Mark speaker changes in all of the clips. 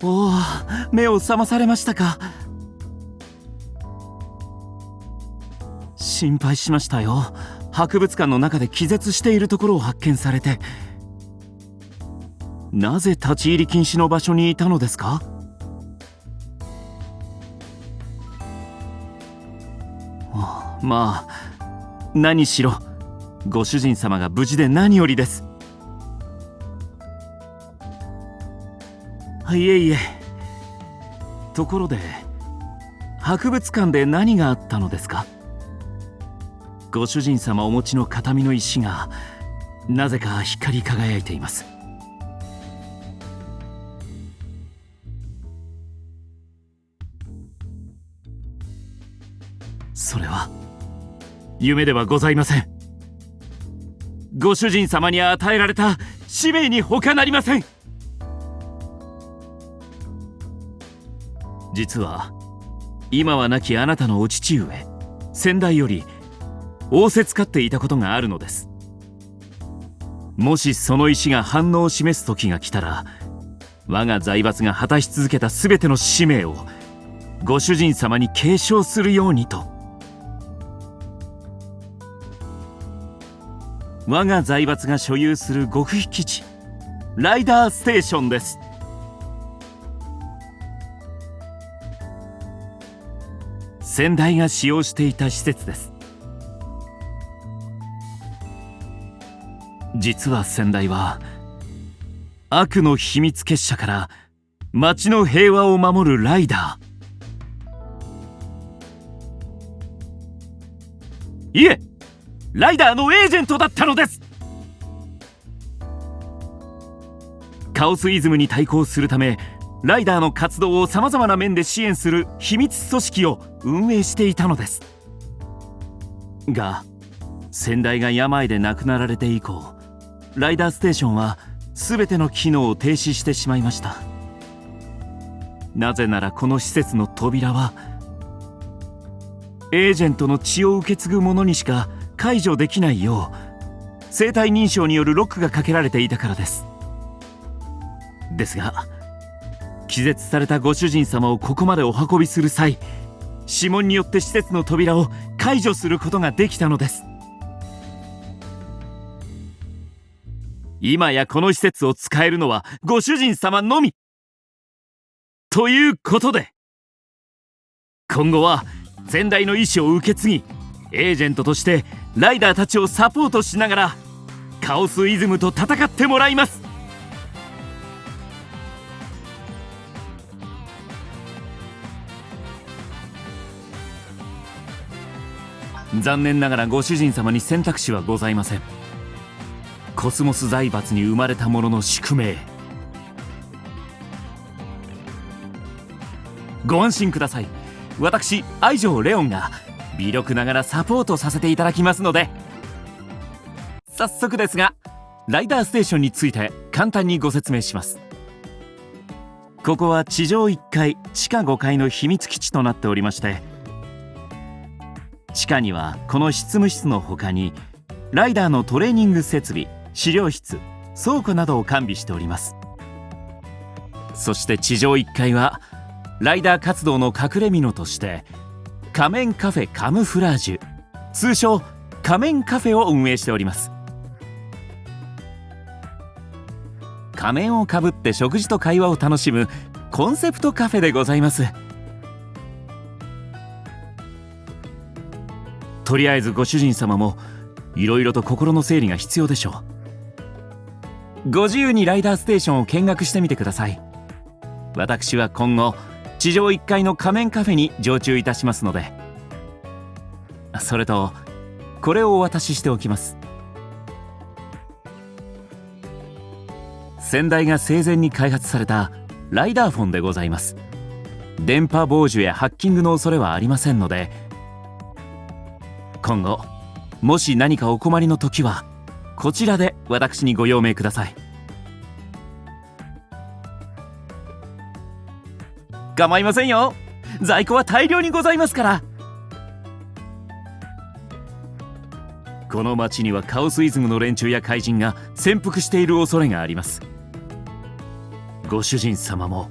Speaker 1: おお、目を覚まされましたか。心配しましたよ。博物館の中で気絶しているところを発見されて。なぜ立ち入り禁止の場所にいたのですか？まあ何しろご主人様が無事で何よりです。いえいえ。ところで博物館で何があったのですか？ご主人様お持ちの形見の石がなぜか光り輝いています。それは夢ではございません。ご主人様に与えられた使命に他なりません。実は今は亡きあなたのお父上先代より仰せつかっていたことがあるのです。もしその石が反応を示す時が来たら、我が財閥が果たし続けた全ての使命をご主人様に継承するようにと。我が財閥が所有する極秘基地ライダーステーションです。先代が使用していた施設です。実は先代は悪の秘密結社から町の平和を守るライダー、いえライダーのエージェントだったのです。カオスイズムに対抗するためライダーの活動をさまざまな面で支援する秘密組織を運営していたのです。が先代が病で亡くなられて以降、ライダーステーションは全ての機能を停止してしまいました。なぜならこの施設の扉はエージェントの血を受け継ぐ者にしか解除できないよう生体認証によるロックがかけられていたからです。ですが気絶されたご主人様をここまでお運びする際、指紋によって施設の扉を解除することができたのです。今やこの施設を使えるのはご主人様のみということで、今後は先代の意思を受け継ぎエージェントとしてライダーたちをサポートしながらカオスイズムと戦ってもらいます。残念ながらご主人様に選択肢はございません。コスモス財閥に生まれた者の宿命。ご安心ください。私愛情レオンが微力ながらサポートさせていただきますので。早速ですがライダーステーションについて簡単にご説明します。ここは地上1階地下5階の秘密基地となっておりまして、地下にはこの執務室の他にライダーのトレーニング設備、資料室、倉庫などを完備しております。そして地上1階はライダー活動の隠れ蓑として仮面カフェカムフラージュ、通称仮面カフェを運営しております。仮面をかぶって食事と会話を楽しむコンセプトカフェでございます。とりあえずご主人様もいろいろと心の整理が必要でしょう。ご自由にライダーステーションを見学してみてください。私は今後地上1階の仮面カフェに常駐いたしますので。それとこれをお渡ししておきます。先代が生前に開発されたライダーフォンでございます。電波傍受やハッキングの恐れはありませんので、今後もし何かお困りの時はこちらで私にご用命ください。構いませんよ。在庫は大量にございますから。この町にはカオスイズムの連中や怪人が潜伏している恐れがあります。ご主人様も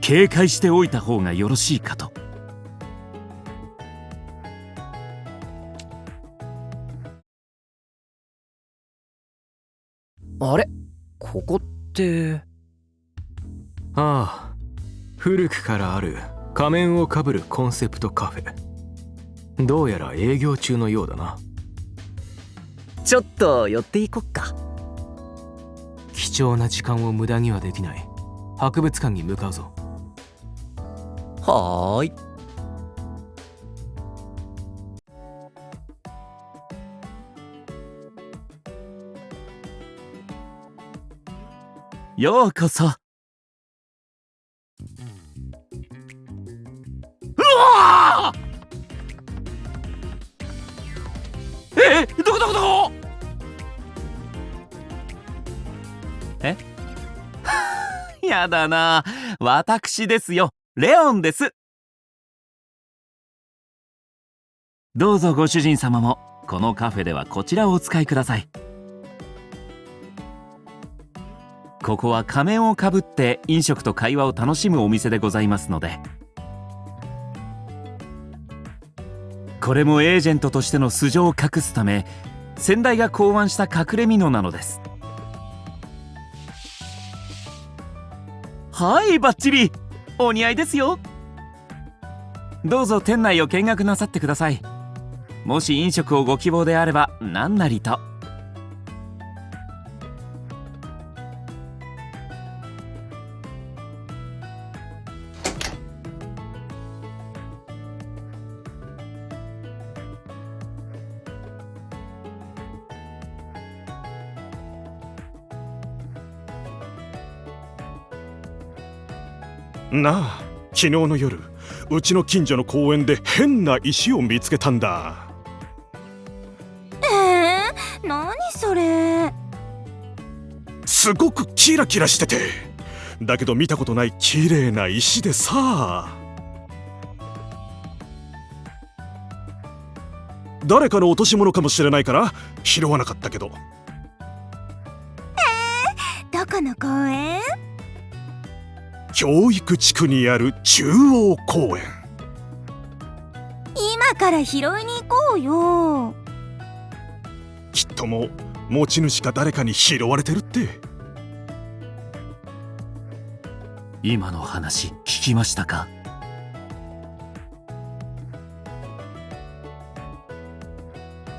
Speaker 1: 警戒しておいた方がよろしいかと。
Speaker 2: あれ、ここって。
Speaker 3: ああ、古くからある仮面をかぶるコンセプトカフェ。どうやら営業中のようだな。
Speaker 2: ちょっと寄っていこっか。
Speaker 3: 貴重な時間を無駄にはできない。博物館に向かうぞ。
Speaker 2: はーい。
Speaker 1: ようこそ。うわー！どこやだな。私ですよ、レオンです。どうぞご主人様もこのカフェではこちらをお使いください。ここは仮面をかぶって飲食と会話を楽しむお店でございますので、これもエージェントとしての素性を隠すため先代が考案した隠れ蓑なのです。はい、バッチリお似合いですよ。どうぞ店内を見学なさってください。もし飲食をご希望であれば何なりと。
Speaker 4: なあ、昨日の夜うちの近所の公園で変な石を見つけたんだ。
Speaker 5: 何それ。
Speaker 4: すごくキラキラしてて、だけど見たことない綺麗な石でさ。誰かの落とし物かもしれないから拾わなかったけど。
Speaker 5: どこの公園？
Speaker 4: 教育地区にある中央公園。
Speaker 5: 今から拾いに行こうよ。
Speaker 4: きっともう持ち主か誰かに拾われてるって。
Speaker 1: 今の話聞きましたか？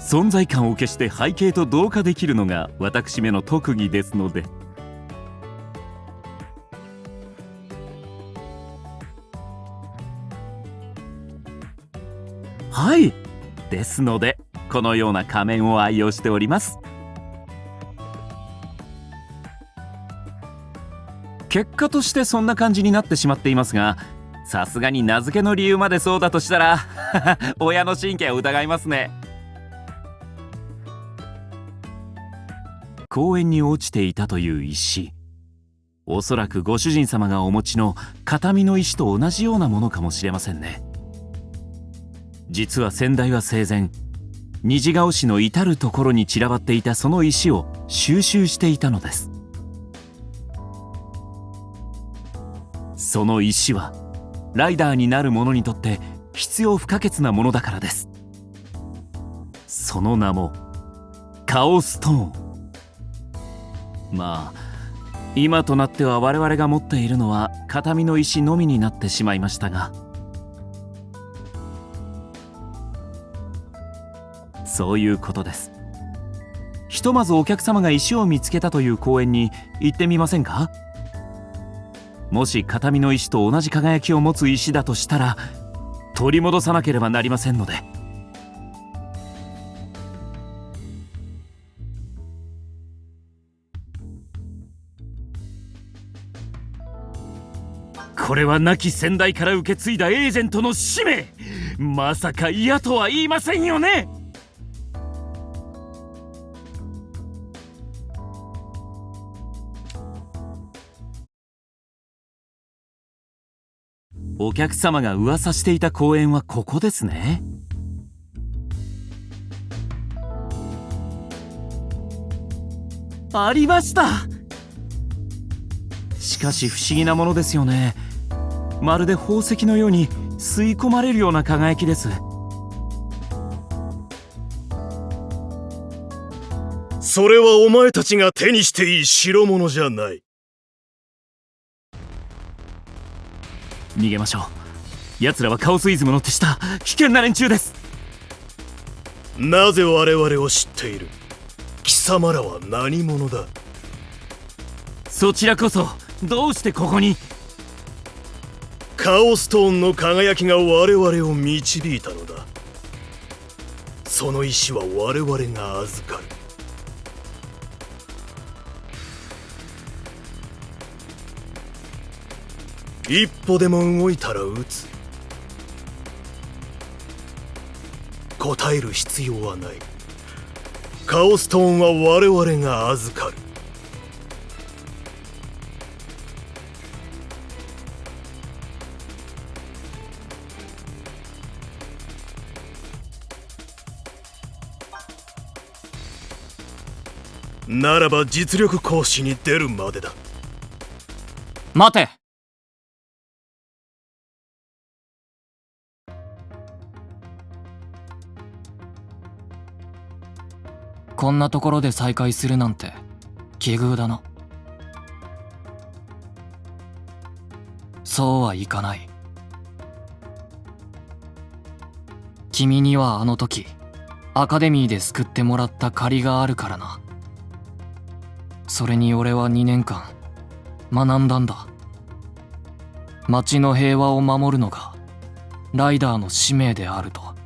Speaker 1: 存在感を消して背景と同化できるのが私めの特技ですので。はい、ですのでこのような仮面を愛用しております。結果としてそんな感じになってしまっていますが、さすがに名付けの理由までそうだとしたら親の神経を疑いますね。公園に落ちていたという石、おそらくご主人様がお持ちの形見の石と同じようなものかもしれませんね。実は先代は生前、虹ヶ尾市の至る所に散らばっていたその石を収集していたのです。その石はライダーになる者にとって必要不可欠なものだからです。その名もカオストーン。まあ今となっては我々が持っているのは形見の石のみになってしまいましたが、そういうことです。ひとまずお客様が石を見つけたという公園に行ってみませんか？もし形見の石と同じ輝きを持つ石だとしたら取り戻さなければなりませんので。これは亡き先代から受け継いだエージェントの使命。まさか嫌とは言いませんよね。お客様が噂していた公園はここですね。ありました。しかし不思議なものですよね。まるで宝石のように吸い込まれるような輝きです。
Speaker 4: それはお前たちが手にしていい代物じゃない。
Speaker 1: 逃げましょう。奴らはカオスイズムの手下、危険な連中です。
Speaker 4: なぜ我々を知っている？貴様らは何者だ？
Speaker 1: そちらこそどうしてここに？
Speaker 4: カオストーンの輝きが我々を導いたのだ。その石は我々が預かる。一歩でも動いたら撃つ。答える必要はない。カオストーンは我々が預かる。ならば実力行使に出るまでだ。
Speaker 1: 待て。
Speaker 6: こんなところで再会するなんて奇遇だな。そうはいかない。君にはあの時アカデミーで救ってもらった借りがあるからな。それに俺は2年間学んだんだ。町の平和を守るのがライダーの使命であると。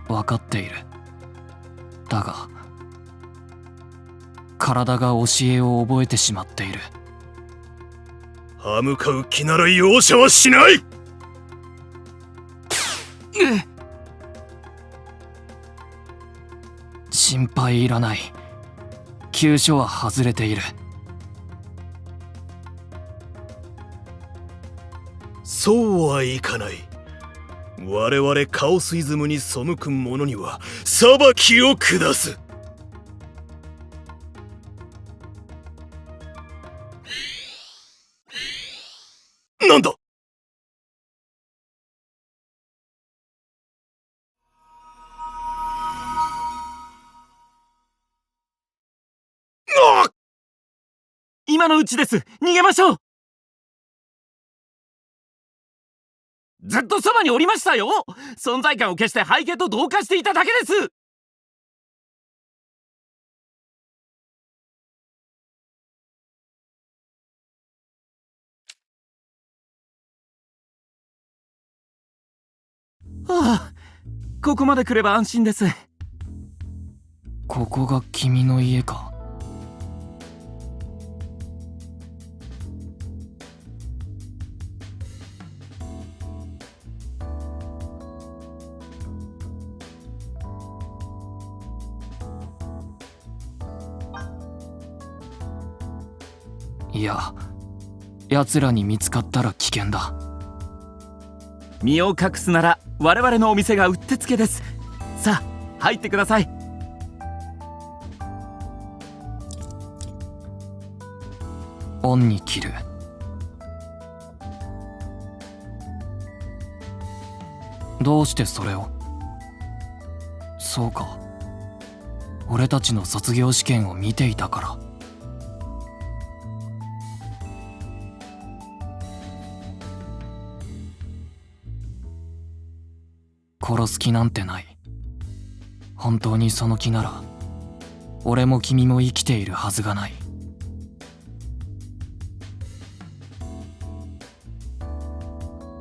Speaker 6: 分かっている。だが体が教えを覚えてしまっている。
Speaker 4: 歯向かう気なら容赦はしない。
Speaker 6: 心配いらない。急所は外れている。
Speaker 4: そうはいかない。我々カオスイズムに背く者には裁きを下す。なんだ。
Speaker 1: 今のうちです。逃げましょう。ずっとそばにおりましたよ。存在感を消して背景と同化していただけです。はあ、ここまで来れば安心です。
Speaker 6: ここが君の家か。いや、奴らに見つかったら危険だ。
Speaker 1: 身を隠すなら我々のお店がうってつけです。さあ入ってください。
Speaker 6: オンに切る。どうしてそれを？そうか、俺たちの卒業試験を見ていたから。殺す気なんてない。本当にその気なら俺も君も生きているはずがない。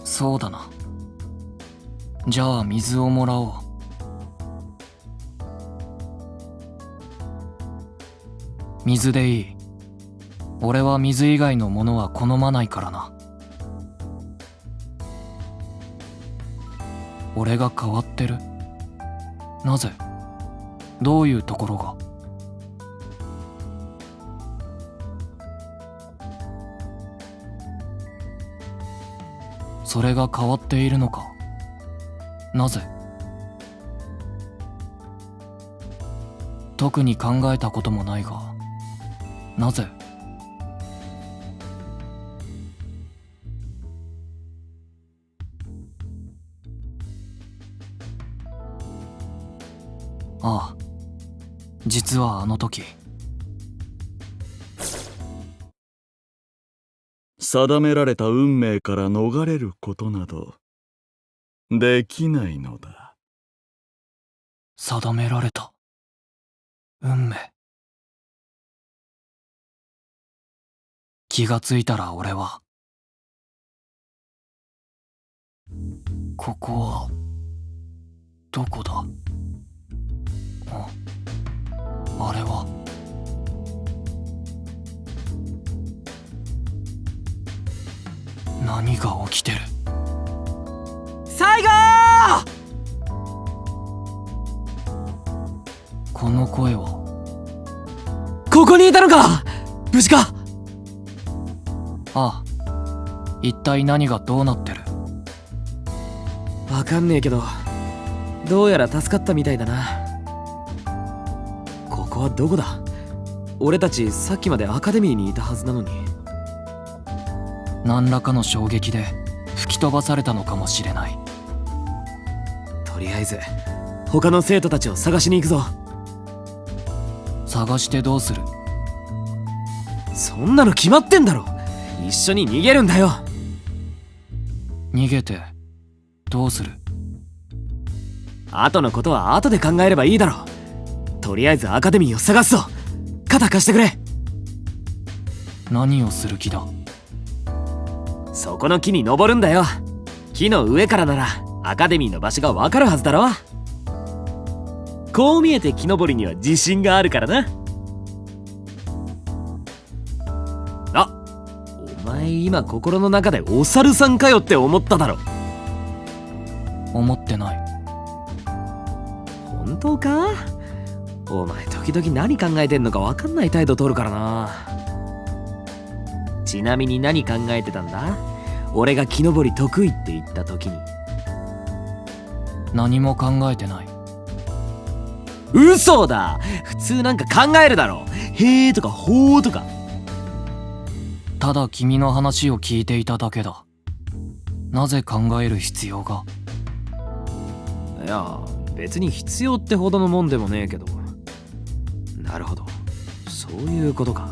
Speaker 6: そうだな。じゃあ水をもらおう。水でいい。俺は水以外のものは好まないからな。俺が変わってる？なぜ？どういうところが？それが変わっているのか？なぜ？特に考えたこともないが、なぜ？ああ、実はあの時。
Speaker 7: 定められた運命から逃れることなどできないのだ。
Speaker 6: 定められた運命。気がついたら俺は、ここはどこだ。あれは何が起きてる。
Speaker 2: 最後
Speaker 6: この声は。
Speaker 2: ここにいたのか。無事か。
Speaker 6: ああ、一体何がどうなってる。
Speaker 2: わかんねえけど、どうやら助かったみたいだな。ここはどこだ。俺たちさっきまでアカデミーにいたはずなのに。
Speaker 6: 何らかの衝撃で吹き飛ばされたのかもしれない。
Speaker 2: とりあえず他の生徒たちを探しに行くぞ。
Speaker 6: 探してどうする。
Speaker 2: そんなの決まってんだろ。一緒に逃げるんだよ。
Speaker 6: 逃げてどうする。
Speaker 2: 後のことは後で考えればいいだろ。とりあえずアカデミーを探すぞ。肩貸してくれ。
Speaker 6: 何をする気だ。
Speaker 2: そこの木に登るんだよ。木の上からならアカデミーの場所がわかるはずだろ。こう見えて木登りには自信があるからな。あ、お前今心の中でお猿さんかよって思っただろ。
Speaker 6: 思ってない。
Speaker 2: 本当か。お前時々何考えてんのか分かんない態度取るからな。ちなみに何考えてたんだ。俺が木登り得意って言った時に。
Speaker 6: 何も考えてない。
Speaker 2: 嘘だ。普通なんか考えるだろ。へーとかほーとか。
Speaker 6: ただ君の話を聞いていただけだ。なぜ考える必要が。
Speaker 2: いや別に必要ってほどのもんでもねえけど。なるほど、そういうことか。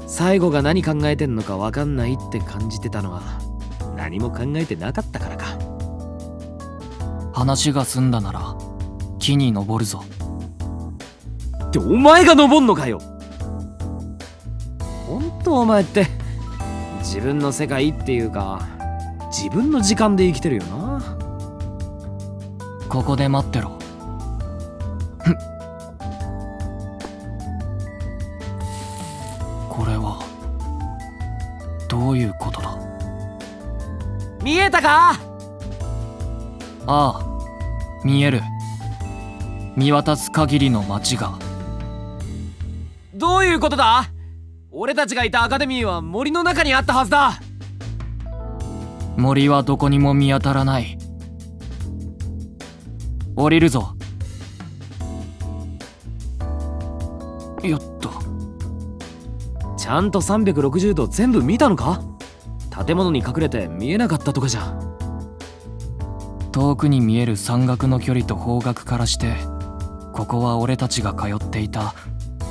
Speaker 2: 最後が何考えてんのか分かんないって感じてたのは何も考えてなかったからか。
Speaker 6: 話が済んだなら木に登るぞ。
Speaker 2: ってお前が登んのかよ。ほんとお前って自分の世界っていうか自分の時間で生きてるよな。
Speaker 6: ここで待ってろ。これはどういうことだ。
Speaker 2: 見えたか。
Speaker 6: ああ、見える。見渡す限りの街が。
Speaker 2: どういうことだ。俺たちがいたアカデミーは森の中にあったはずだ。
Speaker 6: 森はどこにも見当たらない。降りるぞ。よっと。
Speaker 2: ちゃんと360度全部見たのか。建物に隠れて見えなかったとかじゃ。
Speaker 6: 遠くに見える山岳の距離と方角からしてここは俺たちが通っていた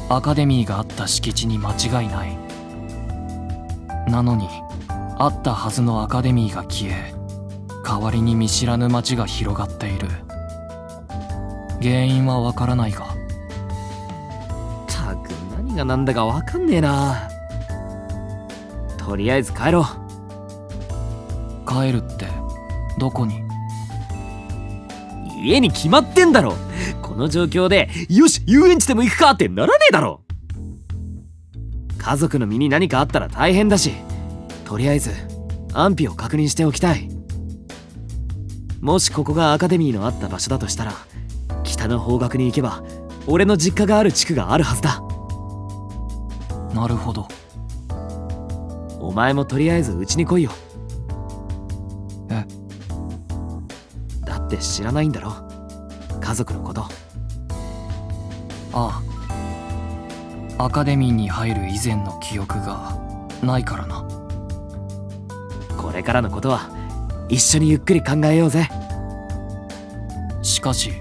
Speaker 6: アカデミーがあった敷地に間違いない。なのにあったはずのアカデミーが消え代わりに見知らぬ街が広がっている。原因はわからないが。
Speaker 2: たく何が何だかわかんねえな。とりあえず帰ろう。
Speaker 6: 帰るってどこに。
Speaker 2: 家に決まってんだろ。この状況でよし遊園地でも行くかってならねえだろ。家族の身に何かあったら大変だし、とりあえず安否を確認しておきたい。もしここがアカデミーのあった場所だとしたら北の方角に行けば俺の実家がある地区があるはずだ。
Speaker 6: なるほど。
Speaker 2: お前もとりあえずうちに来いよ。
Speaker 6: え。
Speaker 2: だって知らないんだろ、家族のこと。
Speaker 6: ああ、アカデミーに入る以前の記憶がないからな。
Speaker 2: これからのことは一緒にゆっくり考えようぜ。
Speaker 6: しかし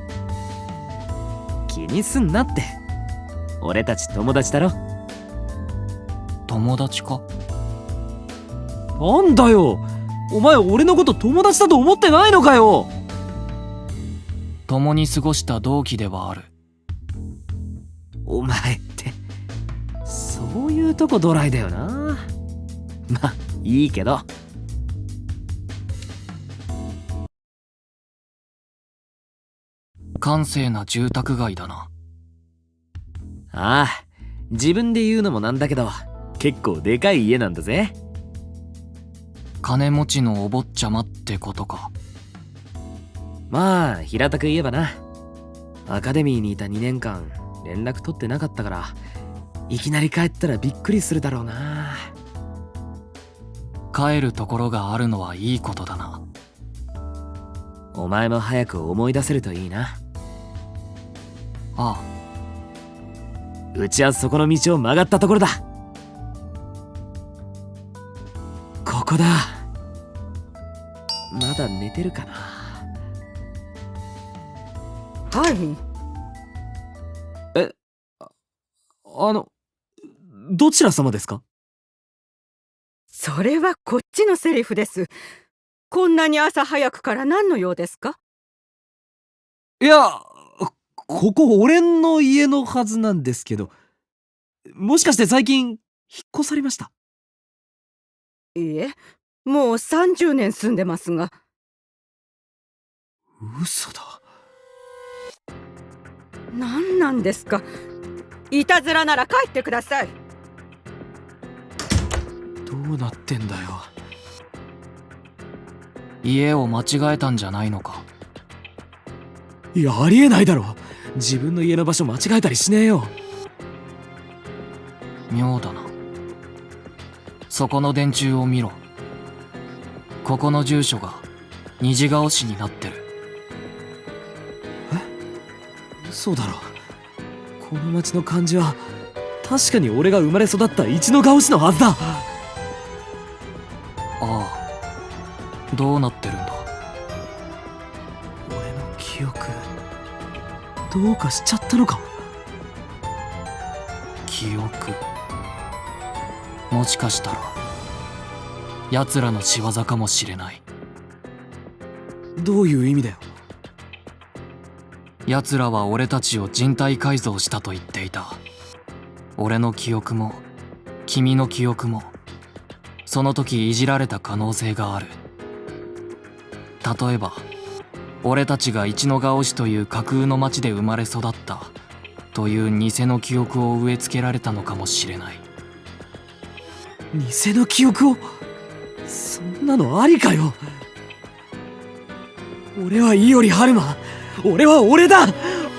Speaker 2: 気にすんなって。俺たち友達だろ。
Speaker 6: 友達か？
Speaker 2: なんだよ、お前俺のこと友達だと思ってないのかよ。
Speaker 6: 共に過ごした同期ではある。
Speaker 2: お前ってそういうとこドライだよな。まあいいけど。
Speaker 6: 閑静な住宅街だな。
Speaker 2: ああ、自分で言うのもなんだけど結構でかい家なんだぜ。
Speaker 6: 金持ちのお坊ちゃまってことか。
Speaker 2: まあ平たく言えばな。アカデミーにいた2年間連絡取ってなかったから、いきなり帰ったらびっくりするだろうな。
Speaker 6: 帰るところがあるのはいいことだな。
Speaker 2: お前も早く思い出せるといいな。
Speaker 6: あ
Speaker 2: うちはそこの道を曲がったところだ。ここだ。まだ寝てるかな。
Speaker 8: はい。
Speaker 2: どちら様ですか？
Speaker 8: それはこっちのセリフです。こんなに朝早くから何の用ですか？
Speaker 2: いや、ここ俺の家のはずなんですけど、もしかして最近引っ越されました？
Speaker 8: いいえ、もう30年住んでますが。
Speaker 2: 嘘だ。
Speaker 8: 何なんですか？いたずらなら帰ってください。
Speaker 2: どうなってんだよ。
Speaker 6: 家を間違えたんじゃないのか。
Speaker 2: いや、ありえないだろ。自分の家の場所間違えたりしねえよ。
Speaker 6: 妙だな。そこの電柱を見ろ。ここの住所が虹ヶ押になってる。
Speaker 2: 嘘だろ。この町の漢字は確かに俺が生まれ育った一のヶ押のはずだ。
Speaker 6: ああ、どうなってるんだ。
Speaker 2: 俺の記憶どうかしちゃったのか。
Speaker 6: 記憶、もしかしたら奴らの仕業かもしれない。
Speaker 2: どういう意味だよ。
Speaker 6: 奴らは俺たちを人体改造したと言っていた。俺の記憶も君の記憶もその時いじられた可能性がある。例えば俺たちが一のヶ押という架空の町で生まれ育ったという偽の記憶を植え付けられたのかもしれない。
Speaker 2: 偽の記憶を？そんなのありかよ。俺は伊織春馬。俺は俺だ。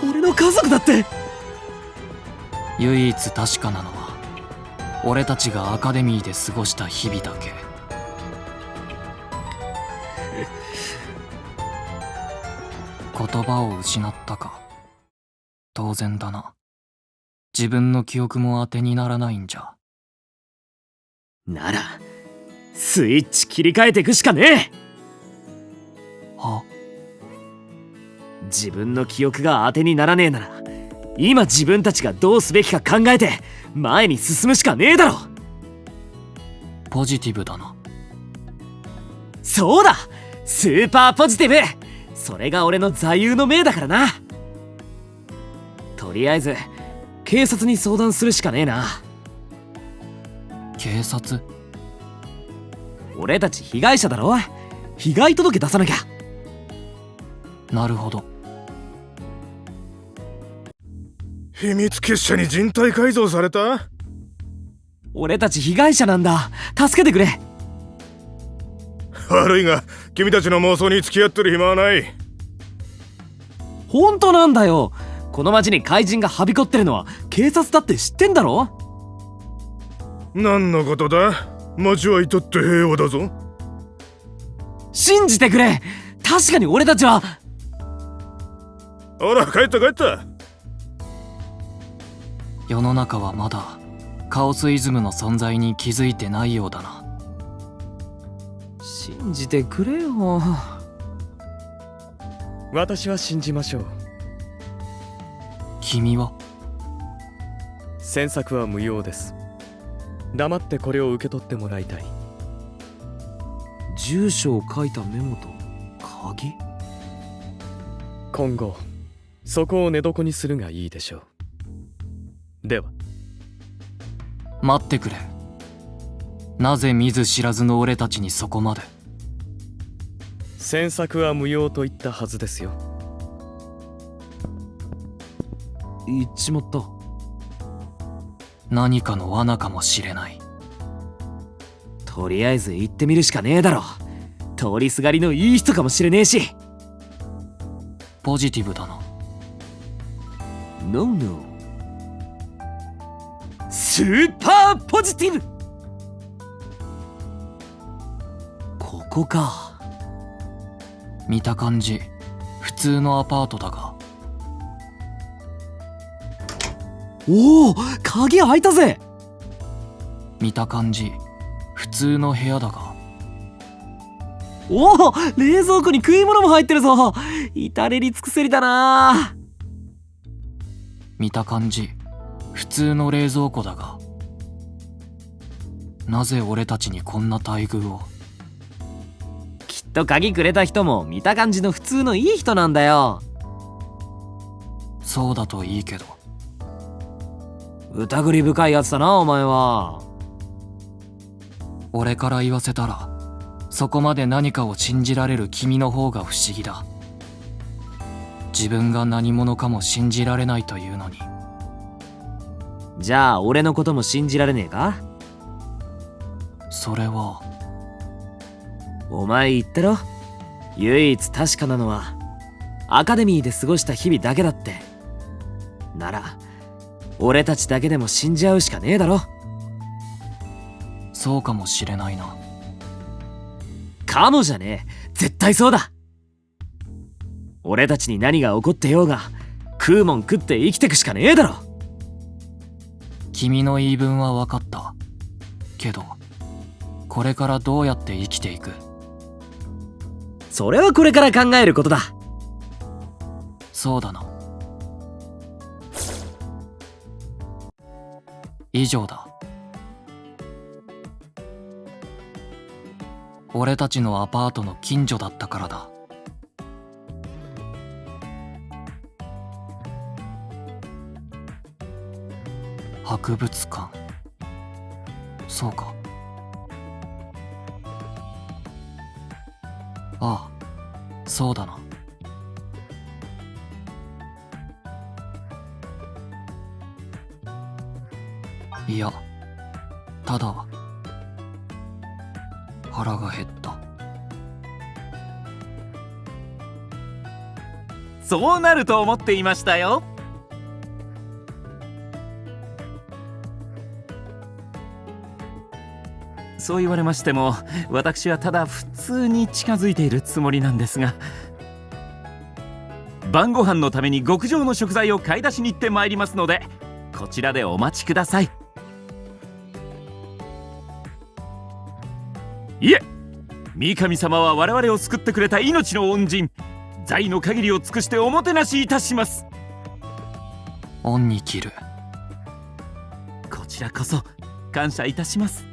Speaker 2: 俺の家族だって。
Speaker 6: 唯一確かなのは俺たちがアカデミーで過ごした日々だけ。言葉を失ったか。当然だな。自分の記憶も当てにならないんじゃ。
Speaker 2: ならスイッチ切り替えていくしかねえ。
Speaker 6: は？
Speaker 2: 自分の記憶が当てにならねえなら、今自分たちがどうすべきか考えて前に進むしかねえだろ。
Speaker 6: ポジティブだな。
Speaker 2: そうだ、スーパーポジティブ。それが俺の座右の銘だからな。とりあえず警察に相談するしかねえな。
Speaker 6: 警察？
Speaker 2: 俺たち被害者だろ。被害届出さなきゃ。
Speaker 6: なるほど。
Speaker 4: 秘密結社に人体改造された？
Speaker 2: 俺たち被害者なんだ。助けてくれ。
Speaker 4: 悪いが君たちの妄想に付き合ってる暇はない。
Speaker 2: 本当なんだよ。この町に怪人がはびこってるのは警察だって知ってんだろ。
Speaker 4: 何のことだ？町は至って平和だぞ。
Speaker 2: 信じてくれ。確かに俺たちは。
Speaker 4: ほら帰った帰った。
Speaker 6: 世の中はまだカオスイズムの存在に気づいてないようだな。
Speaker 2: 信じてくれよ。
Speaker 9: 私は信じましょう。
Speaker 6: 君は？
Speaker 3: 詮索は無用です。黙ってこれを受け取ってもらいたい。
Speaker 2: 住所を書いたメモと鍵？
Speaker 3: 今後そこを寝床にするがいいでしょう。では。
Speaker 6: 待ってくれ。なぜ見ず知らずの俺たちにそこまで？
Speaker 3: 詮索は無用と言ったはずですよ。
Speaker 2: 言っちまった。
Speaker 6: 何かの罠かもしれない。
Speaker 2: とりあえず行ってみるしかねえだろ。通りすがりのいい人かもしれねえし。
Speaker 6: ポジティブだな。
Speaker 2: ノーノー。スーパーポジティブ。ここか。
Speaker 6: 見た感じ普通のアパートだが。
Speaker 2: おお、鍵開いたぜ。
Speaker 6: 見た感じ普通の部屋だが。
Speaker 2: おお、冷蔵庫に食い物も入ってるぞ。至れり尽くせりだな。
Speaker 6: 見た感じ普通の冷蔵庫だが、なぜ俺たちにこんな待遇を？
Speaker 2: きっと鍵くれた人も見た感じの普通のいい人なんだよ。
Speaker 6: そうだといいけど。
Speaker 2: 疑り深いやつだな、お前は。
Speaker 6: 俺から言わせたらそこまで何かを信じられる君の方が不思議だ。自分が何者かも信じられないというのに。
Speaker 2: じゃあ俺のことも信じられねえか？
Speaker 6: それは。
Speaker 2: お前言ったろ、唯一確かなのはアカデミーで過ごした日々だけだって。なら俺たちだけでも死んじゃうしかねえだろ。
Speaker 6: そうかもしれないな。
Speaker 2: かもじゃねえ、絶対そうだ。俺たちに何が起こってようが食うもん食って生きてくしかねえだろ。
Speaker 6: 君の言い分は分かったけど、これからどうやって生きていく？
Speaker 2: それはこれから考えることだ。
Speaker 6: そうだな。以上だ。俺たちのアパートの近所だったからだ。博物館。そうか。ああ、そうだな。いや、ただ腹が減った。
Speaker 1: そうなると思っていましたよ。そう言われましても、私はただ普通に近づいているつもりなんですが、晩ご飯のために極上の食材を買い出しに行ってまいりますので、こちらでお待ちください。いえ、三神様は我々を救ってくれた命の恩人、財の限りを尽くしておもてなしいたします。
Speaker 6: 恩に着る。
Speaker 1: こちらこそ感謝いたします。